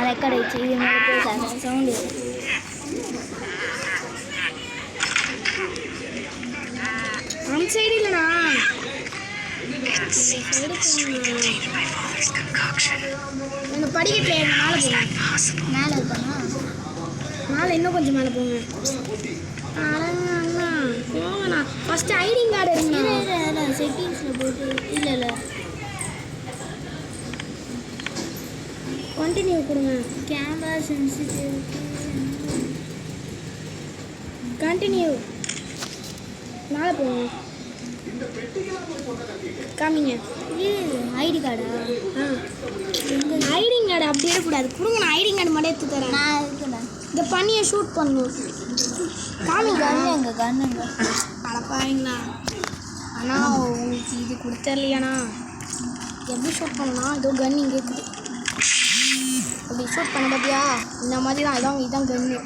Record ஆயிடுச்சு. இது மேலே பேசாத சவுண்டு. அந்த சைடு இல்லைண்ணா, எனக்கு படிக்கட்டில் மேலே இருப்பாண்ணா. மேலே இன்னும் கொஞ்சம் மேலே போங்க. அண்ணா போங்கண்ணா. ஃபஸ்ட்டு ஐடிங் கார்டு எடுங்கண்ணா. செட்டிங்ஸில் போட்டு இல்லை கண்டினியூ கொடுங்க. Camera sensitivity continue. மேலே போங்க. காமிங்க. இது ஐடி கார்டா? ஐடி கார்டு அப்படியே கூடாது. கொடுங்க, நான் ஐடி கார்டு மட்டும் எடுத்து தரேன். நான் இருக்குண்ணா. இந்த பண்ணியை ஷூட் பண்ணணும். காமிங்க. கண்ணுங்க கண்ணுங்க அடப்பாவீங்களா அண்ணா? உங்களுக்கு இது கொடுத்தரலையாண்ணா? எப்படி ஷூட் பண்ணலாம்? இதோ கன் இங்கே இருக்குது. அப்படி ஷூட் பண்ண பார்த்தியா? இந்த மாதிரி தான். இதான் கன்னு.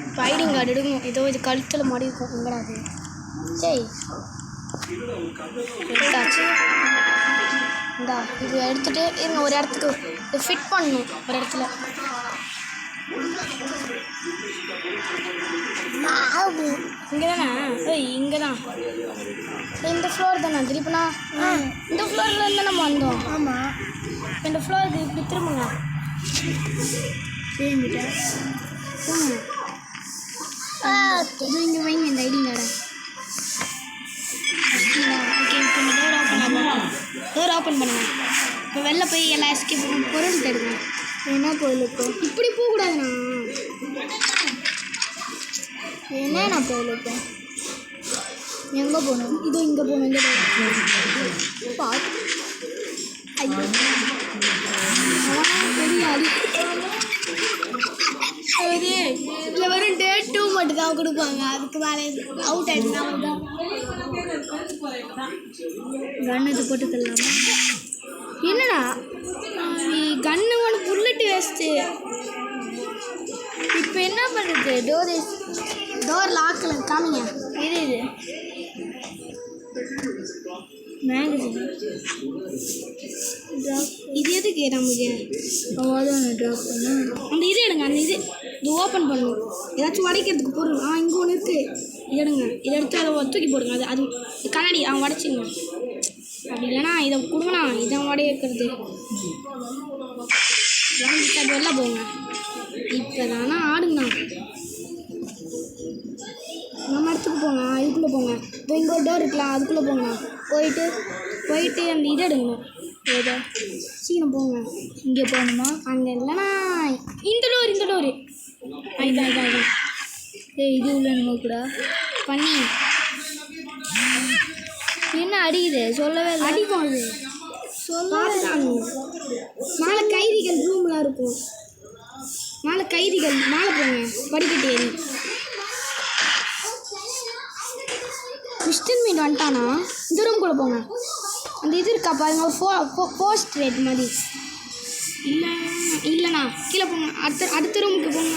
இப்போ ஐடிங் கார்டு எடுக்கணும். ஏதோ இது கழுத்தில் மாடி இருக்கும். எங்கடா அது? சரி எடுத்தாச்சு. இந்தா இது எடுத்துகிட்டு இருங்க. ஒரு இடத்துக்கு இது ஃபிட் பண்ணணும். ஒரு இடத்துல இங்கே தானே? இங்கே தான். இந்த ஃப்ளோர் தானே? திருப்பினா இந்த ஃப்ளோரில் இருந்து நம்ம வந்தோம். ஆமாம். இந்த ஃப்ளோருக்கு இப்படி திரும்புங்க. திரும்பிட்டா இங்கே வைங்க இந்த ஐடி கார்டை. ஓகே, இப்போ டோர் ஓப்பன் ஆகும். டோர் ஓப்பன் பண்ணுங்க. இப்போ வெளில போய் எல்லா எஸ்கேப் பொருள் தேடுங்க. என்ன பொருள்? இப்போ இப்படி போகக்கூடாதுண்ணா. என்னண்ணா பொருள்? இப்போ எங்கே போகணும்? இதோ இங்கே போகணும். இந்த பார்த்து இதில் வெறும் டே 2 மட்டும் தான் கொடுப்பாங்க. அதுக்கு மேலே அவுட் ஆகிடுச்சுன்னா தான் கன் இது போட்டு தரலாமா? என்னடா நீ கன்னு ஒன்று புல்லட்டு வேஸ்ட்டு. இப்போ என்ன பண்ணுறது? டோர் லாக்கில் காமிங்க. இது மேகசின் இது எதுக்கு நமக்கு? அவ்வளோதான் ட்ராப் பண்ண. அந்த இது எடுங்க. அந்த இது ஓப்பன் பண்ணணும். ஏதாச்சும் உடைக்கிறதுக்கு பொருள். இங்கே ஒன்று இருக்குது. இது எடுங்க. இதை எடுத்து அதை தூக்கி போடுங்க. அது கண்ணாடி உடச்சிங்க. அப்படி இல்லைண்ணா இதை கொடுங்கண்ணா. இதை உடையிறது அது வெளில போங்க. இப்போ தானே ஆடுங்கண்ணா. நம்ம இடத்துக்கு போங்க. இதுக்குள்ளே போங்க. இப்போ இங்கே ஒரு டோர் இருக்கலாம். அதுக்குள்ளே போங்கண்ணா. போயிட்டு அந்த இதை எடுங்கணும். ஏதோ சீக்கிரம் போங்க. இங்கே போகணுமா? அங்கே இல்லைண்ணா. இந்த டோர் இதான். இது உள்ள நம்ம கூட பண்ணி என்ன அடிக்குது? சொல்லவே இல்லை. அடிக்கும் அது சொல்லவே. மேலே கைதிகள் ரூம்லாம் இருக்கும். மேலே கைதிகள் மேலே போங்க. படிக்கட்டு ஏறி மிஸ்டர் மீட் வந்துட்டானா? இந்த ரூம் கூட போங்க. அந்த இது இருக்கா பாருங்க, ஒரு போஸ்ட் ரேட் மாதிரி. இல்லைண்ணா கீழே போங்க. அடுத்த ரூமுக்கு போங்க.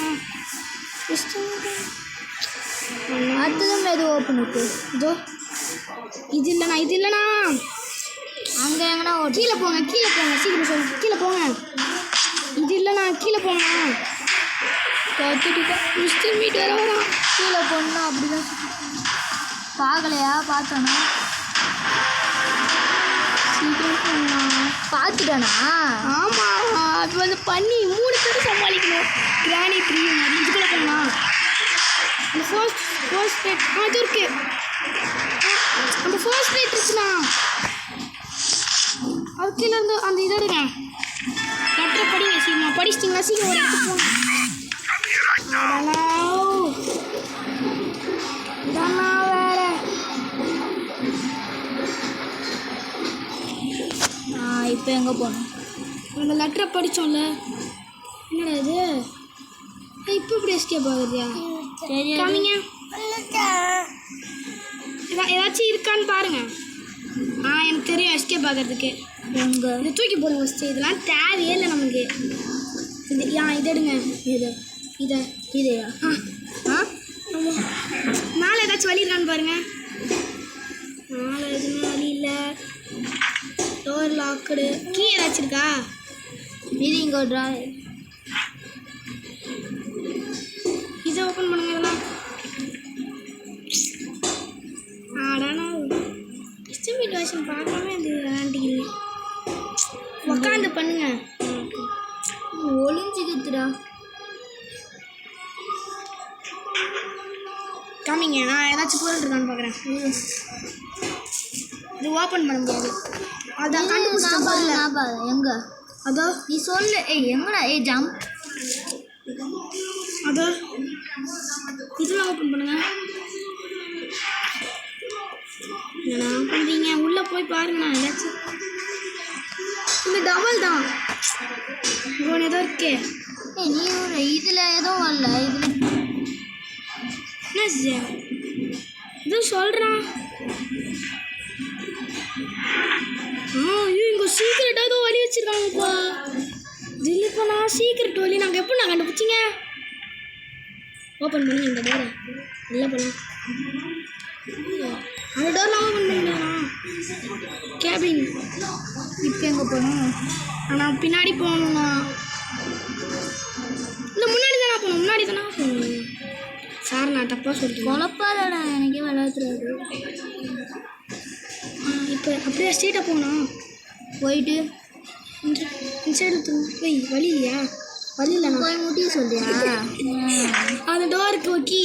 அடுத்த ரூமில் எதுவும் ஓப்பன் இருக்கு. இதோ இது இல்லைண்ணா. அங்கே எங்கன்னா கீழே போங்க. சீக்கிரம் சொல்லு. கீழே போங்க. இது இல்லைண்ணா. கீழே போங்க. மிஸ்டர் மீட் வரான். கீழே போனா அப்படிதான். பார்க்கலையா? பார்த்தோன்னா சீக்கிரம் போனா பார்த்துட்டானா? ஆமாம். அது வந்து பண்ணி 3 பேர் சமாளிக்கணும். கிராணி 3 மாதிரி. இதுக்குள்ளே போனா அந்த ஃபர்ஸ்ட் ரேட் அது இருக்கு. அந்த ஃபர்ஸ்ட் ரேட் இருக்குண்ணா. அது கீழே இருந்து அந்த இதை எடுங்க. லெட்டரை படிங்க. சீக்கிரம் படிச்சிட்டிங்களா? சீக்கிரம் ஒரு இடத்துக்கு போங்க. இப்போ எங்கே போகணும்? அந்த லெட்டரை படித்தோம்ல. என்னடா இது? இப்போ இப்படி எஸ்கேப் ஆகுதுயா? காமிங்க. ஏதாச்சும் இருக்கான்னு பாருங்க. எனக்கு தெரியும் எஸ்கேப் ஆகிறதுக்கு. எங்கே இதை தூக்கி போடுங்க ஃபஸ்ட்டு. இதெல்லாம் தேவையே இல்லை நமக்கு. இது எடுங்க. இதையா? மேலே ஏதாச்சும் வழி இருக்கான்னு பாருங்க. மேலே எதுவுமே வழி இல்லை. Door locked. கீ ஏதாச்சும் இருக்கா? இது இங்கே ஒரு ட்ரா. இதை ஓப்பன் பண்ணுங்க. இதெல்லாம் ஆடானா எஸ்டிமேட் வேஷன் பார்க்காம இது விளாண்டிங்க. உட்காந்து பண்ணுங்க. ஒளிஞ்சுக்குதுடா. காமிங்க, நான் ஏதாச்சும் பொருள் இருக்கான்னு பார்க்குறேன். இது ஓப்பன் பண்ண முடியாது. அதான் கண்டுபிடிச்சேன். எங்கே அதோ நீ சொல்லு. எங்கடா ஜம்ப். அதோ இதெல்லாம் ஓப்பன் பண்ணுங்க. என்ன பண்ணுறீங்க? உள்ளே போய் பாருங்க. ஏதாச்சும் இந்த டபுள் தான் ஒன்று ஏதோ இருக்கே. நீ ஒரு இதில் எதுவும் வரல. இதில் என்ன இது சொல்கிறான்? ஐயோ, இங்கே சீக்கிரட்டாக ஏதோ வழி வச்சுருக்காங்கப்பா. இல்லைப்பா, சீக்கிரட் வழி நாங்கள் எப்போ நான் கண்டுபிடிச்சிங்க? ஓப்பன் பண்ணி இந்த டோரை இல்லை பண்ணலாம். அந்த டோர்லாம் ஓப்பன் பண்ணிக்கலாம். கேபின் இப்போ எங்கே போகணும்? ஆனால் பின்னாடி போகணுண்ணா. இல்லை முன்னாடி தானே போகணும். முன்னாடி தானே போகணும். சார் நான் தப்பாக சொல்லிட்டேன். குழப்பாதடா, எனக்கே விளையாடுறது. இப்போ அப்படியே ஸ்ட்ரெயிட்டாக போகணும். போயிட்டு இந்த சைடு போய் வழி இல்லையா? வழி இல்லை. நான் போய் முட்டிய சொல்றியா? அந்த டோருக்கு கீ.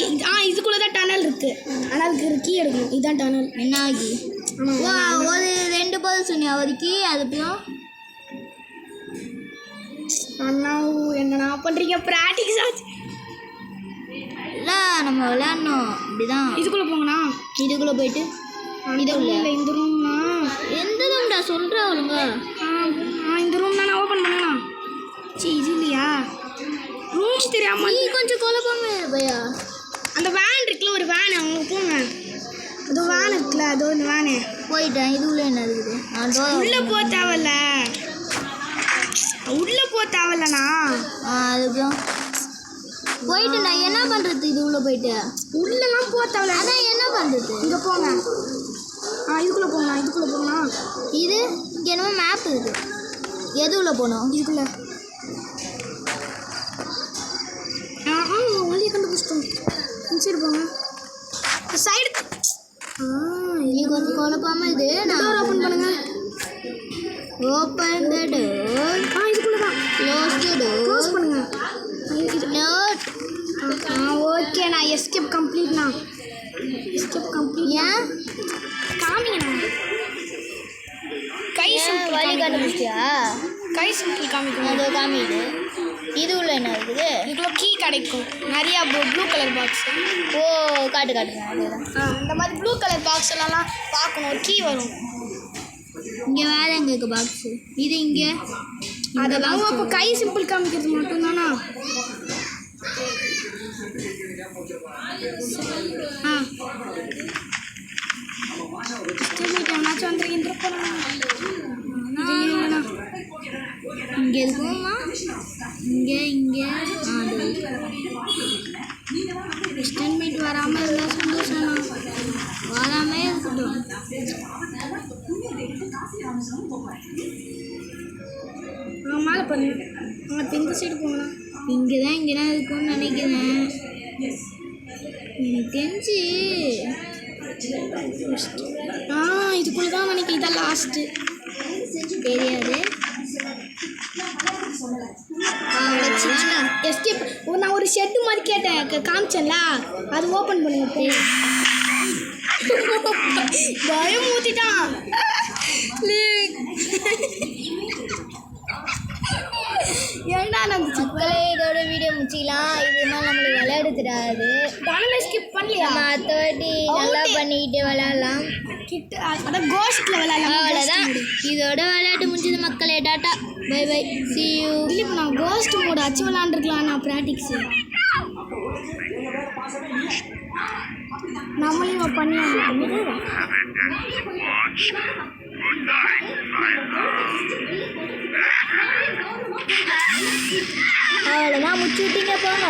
இதுக்குள்ளே தான் டனல் இருக்குது. டனலுக்கு ஒரு கீ எடுக்கணும். இதுதான் டனல். என்ன ஆகி ஒரு 2 பதில் சொன்னியா? ஒரு கீ. அதுக்கப்புறம் அண்ணா என்னண்ணா பண்ணுறீங்க? ப்ராக்டிக்ஸ் ஆச்சு இல்லை, நம்ம விளையாடணும். இப்படிதான். இதுக்குள்ளே போங்கண்ணா. இதுக்குள்ளே போயிட்டு இது இல்லை. இந்த ரூம்னா எந்த ரூம்டா சொல்கிற ஒழுங்க? இந்த ரூம் தான் ஓப்பன் பண்ணண்ணா. இது இல்லையா? ரூம்ஸ் தெரியாமல் நீ கொஞ்சம் குழப்பமே பையா. அந்த வேன் இருக்குல்ல, ஒரு வேன். அவங்க போங்க. அது வேன் இருக்குல்ல, அதோ இந்த வேனு. போயிட்டேன். இது உள்ள என்ன இருக்குது? உள்ளே போக தேவையில்ல. உள்ளே போக தேவையில்லண்ணா. அதுக்கப்புறம் போயிட்டு நான் என்ன பண்ணுறது? இது உள்ளே போயிட்டு உள்ளெல்லாம் போக தேவையில்ல. அதான் என்ன பண்ணுறது? இங்கே போங்க. இதுக்குள்ளே போங்கண்ணா. இதுக்குள்ளே போங்கண்ணா. இது இங்கே என்னமோ மேப் இருக்குது. எது உள்ளே போகணும்? இதுக்குள்ளே. வழியை கண்டுபிடிச்சிட்டோம். சரி போங்க. சைடு நீ கொஞ்சம் குழப்பாமல் இது. நான் ஓப்பன் பண்ணுங்க. Open the door. இதுக்குள்ளே தான். Close the door. க்ளோஸ் பண்ணுங்க. ஓகே, நான் எஸ்கேப் கம்ப்ளீட்ண்ணா. Escape complete. ஏன் காமிங்கண்ணா. கை வழி கண்டுபிடிச்சியா? கை சிம்பிள் காமிக்கணும். அதோ காமிடு. இது உள்ள என்ன இருக்குது? இதுக்குள்ள கீ கிடைக்கும். நிறையா ப்ளூ கலர் பாக்ஸ். ஓ, காட்டுங்க. அதுதான் இந்த மாதிரி ப்ளூ கலர் பாக்ஸ் எல்லாம் பார்க்கணும். ஒரு கீ வரும். இங்கே வேறு எங்கே இருக்குது பாக்ஸு? இது இங்கே. அதெல்லாம் அப்போ கை சிம்பிள் காமிக்கிறது மட்டும்தானா? என்னாச்சும் வந்துருக்கின்ற இங்கே இருக்குமா? இங்கே வெஸ்டர்ன் மீட் வராமல் இருந்தால் சந்தோஷம்ண்ணா. வராமே இருக்கட்டும். மேலே பண்ணு. இந்த சைடு போங்கண்ணா. இங்கே தான் இருக்கும்னு நினைக்கிறேன். எனக்கு தெரிஞ்சு இதுக்குள்ளே தான் நினைக்கிறேன். இதான் லாஸ்ட்டு. தெரியாது. எஸ்கேப். நான் ஒரு ஷெட்டு மாதிரி கேட்டேன், காமிச்சேன்ல, அது ஓப்பன் பண்ணுங்க. பயம் ஊற்றிட்டான். ஏன்னா நம்ம மக்களே இதோட வீடியோ முடிச்சிக்கலாம். இது மாதிரி நம்மளுக்கு விளையாட தெரியாது. டனலை ஸ்கிப் பண்ணலையா? நம்ம அடுத்த வாட்டி நல்லா பண்ணிக்கிட்டு விளையாடலாம். கிட்ட அதான் கோஸ்ட்டில் விளையாடலாம். அவ்வளோதான். இதோட விளையாட்டு முடிஞ்சது மக்களே. Tata, bye bye, see you. இல்லை, இப்போ நான் கோஸ்ட் மோட் அச்சு விளாண்டுருக்கலாம். நான் ப்ராக்டிக்ஸு நம்மளையும் பண்ணி அவ்வளோதான். முடிச்சு விட்டீங்க போங்க.